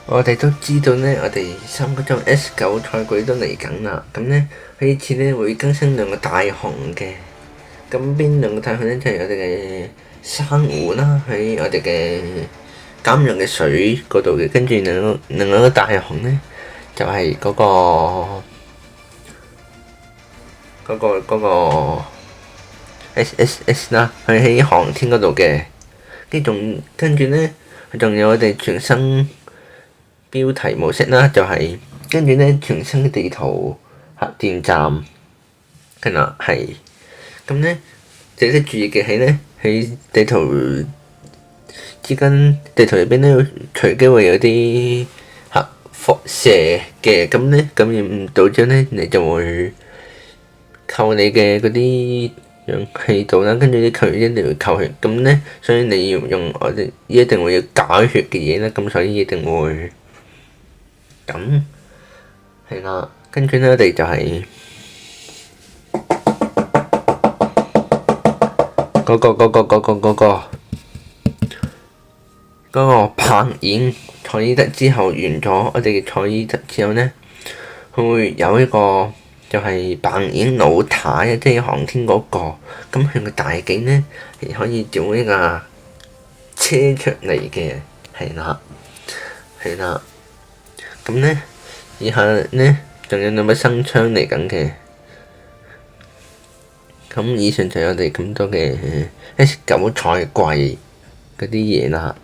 我哋都知道呢，我哋三個鐘 S9賽季都嚟緊啦。咁呢，佢呢次呢會更新兩個大雄嘅。咁邊兩個大雄呢？就係我哋嘅珊瑚啦，喺我哋嘅監獄嘅水嗰度嘅。跟住另外一個大雄呢，就係嗰個 SSS 啦，佢喺航天嗰度嘅。跟住呢，佢仲有我哋全新標題模式啦，就係跟住呢全新嘅地圖核電站，係啦，係咁呢，值得注意嘅係呢，喺地圖入邊呢，隨機會有啲核輻射嘅，咁呢感染到咗呢，你就會扣你嘅嗰啲氧氣度啦，跟住啲球員一定會扣血，咁呢，所以你要用我哋一定會要解血嘅嘢啦，咁所以一定會。咁係啦，跟住呢，我哋就係嗰個拍演賽爾特之後完咗，我哋嘅賽爾特之後呢，佢會有一個就係扮演老太，即係航天嗰個，咁佢個大髀呢，係可以做一架車出嚟嘅，係啦，係啦。咁呢，以下呢，仲有兩把新槍嚟緊嘅。咁以上就係我哋咁多嘅S9賽季嗰啲嘢啦。